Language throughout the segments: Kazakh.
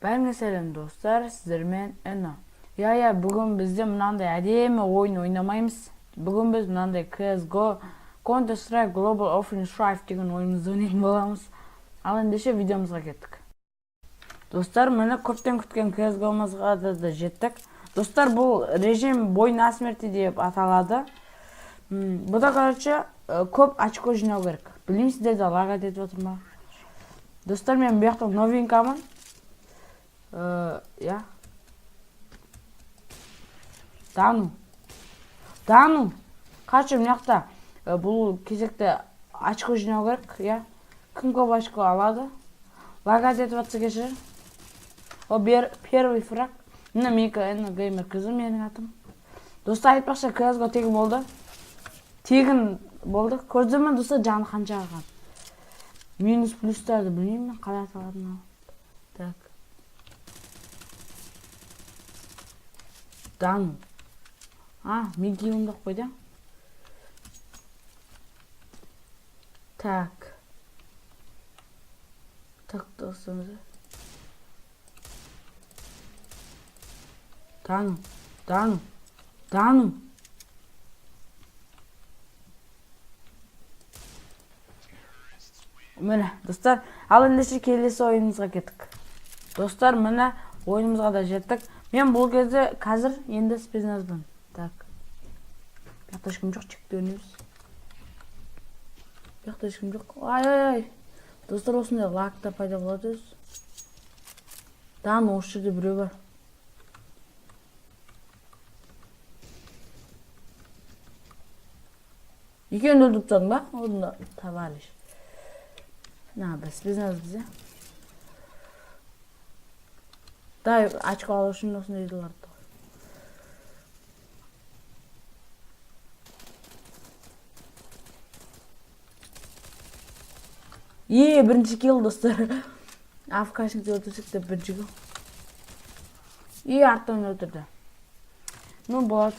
Бәріңе сәлем достар, сіздермен Эно. Бүгін бізде мынандай әдемі ойын ойнамаймыз. Бүгін біз мынандай CSGO Counter-Strike Global Offensive Strife деген ойынымызды ойнайтын боламыз. Ал ендеше видеомызға кеттік. Достар, мені көптен күткен CSGO-мызға да жеттік. Достар, бұл режим бой на смерти деп аталады. Бұда, короче, көп очко жинау керек. Білмеймін, сіздерді лагать етіп отыр ма? Достар, мен бұл жақта новинкамын. Дану. Қачым мына бұл кезекте очко жинау керек, Кім көп очко алады? Лагать етіп атса кешір. О, первый фраг. Мына Мика Эно геймер қызы менің атым. Достар, айтпақшы CSGO тегін болды. Тегін болды. Көрдіңіз достар, жаны қанша алған. Минус плюстарды білмеймін, қалай аталатынын. Так. Дану. Миги ондақ қойды. Так. Так, достарымыз. Дану. Міне, достар, ал ендеше келесі ойынымызға кеттік. Достар, міне ойынымызға да жеттік. Мен бұл кезде қазір енді спецназбын. Так. Бұяқта ешкім жоқ, чекті өнеміз. Бұяқта ешкім жоқ. Ай. Достар, осындай лактар пайда болады өз. Дану, осы жерде біреу бар. Екеуін өлдіп тұрдың ба? Одан товарищ. Біз спецназ бізде. Дай, очко алу үшін осындай еділарды. Бірінші килл, достар. Афкашыңды өлтірсек те бірінші килл. Арттан өлтірді. Болады.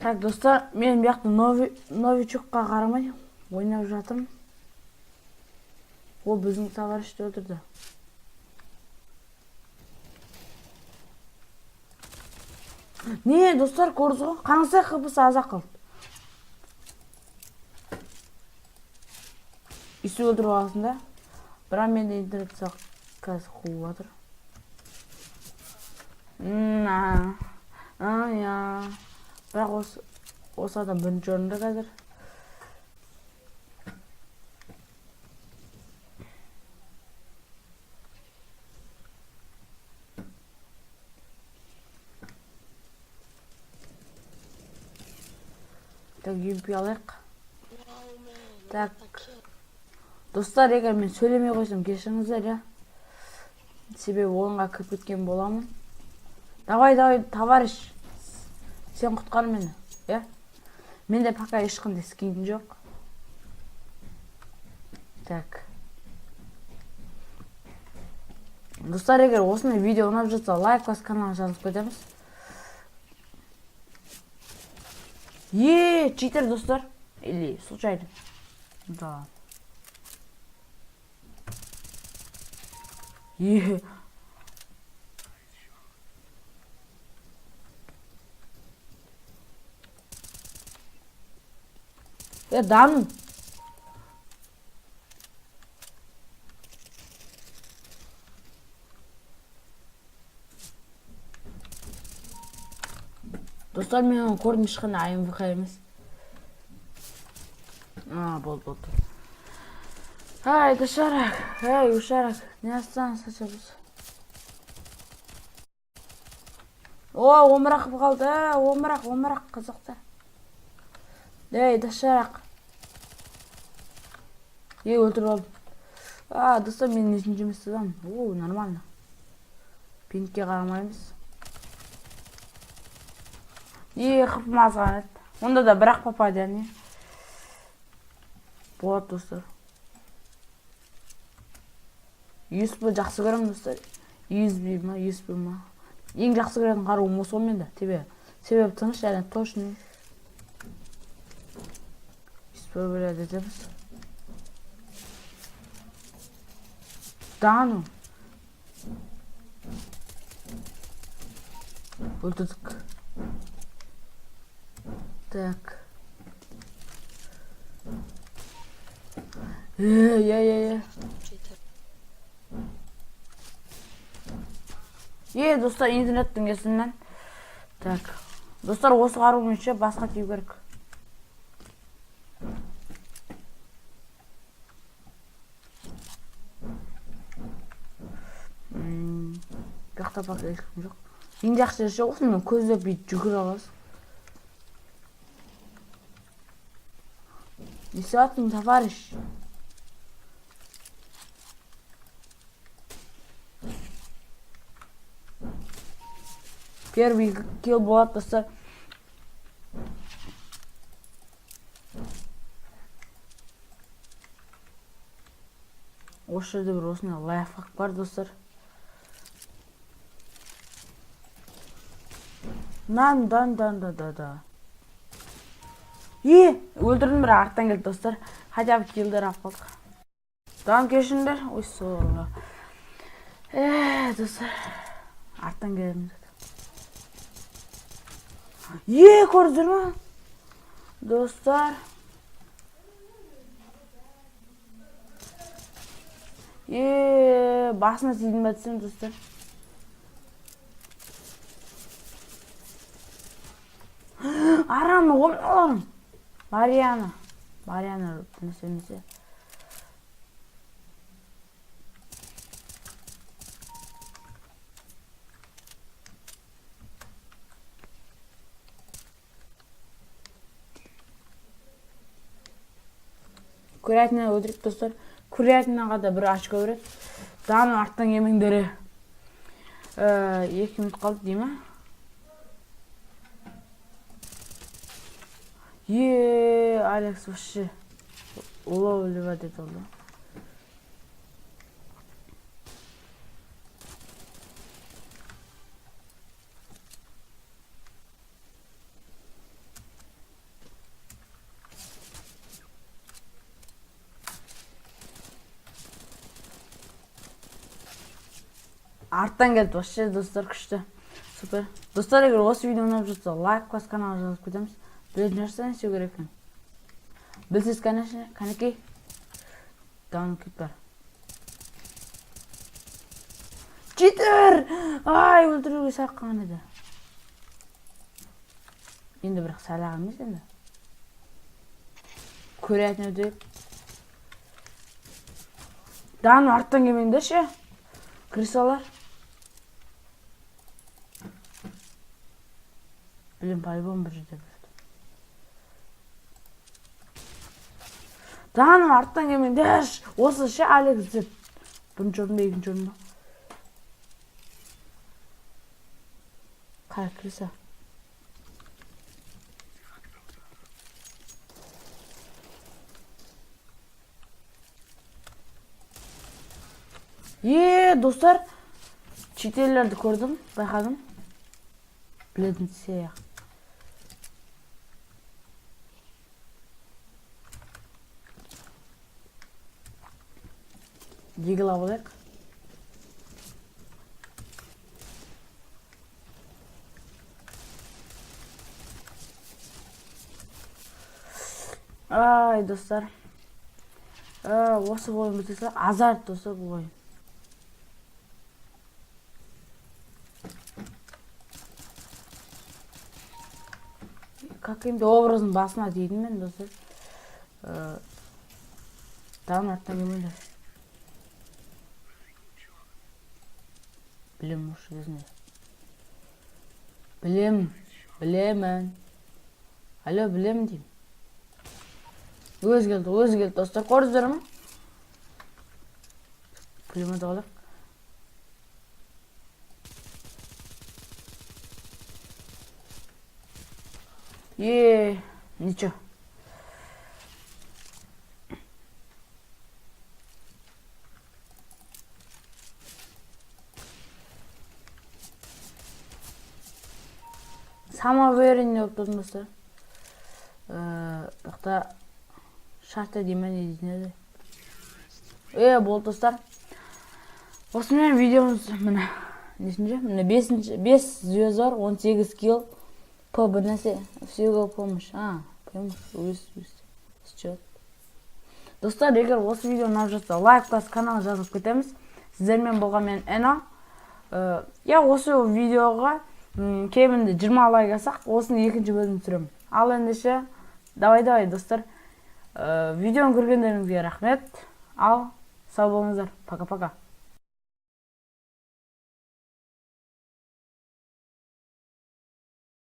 Так, достар, мен бұяқты новичокқа қарамай ойнап жатырмын. Ол біздің товарищты өлтірді. Не, достар, көрдіңіз ғой? Қаңсай қыпысы азақ қылды. Үсі өлтіріп аласында. Бірақ менде интернет қазір қуып жатыр. Бірақ осы адам бірінші орында қазір. Так, UMP алайық. Так. Достар, егер мен сөйлемей қойсам кешіріңіздер, Себебі ойынға кіріп кеткен боламын. Давай, товарищ. Сен құтқар мені, Менде пока ешқандай скин жоқ. Так. Достар, егер осындай видео ұнап жатса, лайк бас каналға жазып кетеміз. Читер, достар. Или случайно. Да. Дану. Достар, мен көрдім шыққан АМВХ емес. Болды. Дошарак. Ушарак. Не останется сейчас. Омырақ қалды. Омырақ қызықтар. Дошарак. Өлтіріп алдым. Достар, мен несін жұмыс тұдам. Нормально. Пинкке қарамаймыз. Қыпым азған еді. Онда да бірақ попады, Болады, достар. USP жақсы көрем, достар. USB ма? Ең жақсы көретін қаруым осы менде. Себебі тыныш, точный. USP бөледі етеміз. Дану. Өлтірдік. Так. Достар, интернеттің кесімнен. Так. Достар, осы қару бойынша басқа кию керек. Жақта бақ елкім жоқ. Ең жақсы жерше осымен көздеп бейт жүгір аласың. Несватың товарищ. Первый килл болады, достар. Осы жерде бір осындай лайфхак бар, достар. Да. Өлтірдім, бір арттан келді, достар. Хотя бы киллдер алып қалдық. Дам кешіңдер. Ой, сола. Достар. Арттан келеміз. Көрдіңдер ма? Достар. Басына тидім бәтсем, достар. Араны оғын оларым. Мариана білмесе. Курятина өтірік, достар. Курятинаға да бір ашқа өрет. Даны арттан емеңдері 2 минут қалды дейма. Алекс вообще уловливает это, да? Арттан келді вообще, достар, күшті. Супер. Достар, егер осы видео ұнап жатса, лайк бас, канал жазып кетеміз. Білетін нәрсені істеу керек екен. Білсіз қанекей. Даун кит бар. Читер! Өлтіруге саққан еді. Енді бірақ сәлақ емес енді. Көретін өтіп. Даун арттан келмеңдер ше. Крисалар. Білім по-любому бір жерде бір. Даным арттан келмеңдер. Осы ше Алекс деп. Бірінші орында, екінші орында. Қай криса. Достар, читерлерді көрдім, байқадым. Білетін сияқ. Дегіл алайық. Достар. Осы ойын бітесе азарт, достар, бұл ойын. Каким-то образом басына дейдім мен, достар. Даун арттан келмейді. Білем ұшы кезінде. Білемін. Алло, білемін дейм. Өз келді, достар. Көрдіңдер ме? Білемеді қалақ. Ничего. Самоуверенный болып тұрдым, достар. Бақта шарты деймен едінеді. Болды, достар. Осымен видеомыз нешінші? Міне 5 звезд бар, 18 килл. П бір нәрсе. Всего помощь. Помощь. Счет. Достар, егер осы видео ұнап жатса, лайк басып канал жазып кетеміз. Сіздермен болған мен Эна. Осы видеоға кемінде 20 лайк алсақ, осыны екінші бөлім түсіремін. Ал ендеше, давай достар. Видеоны көргендеріңізге рахмет. Ал сау болыңыздар. Пока-пока.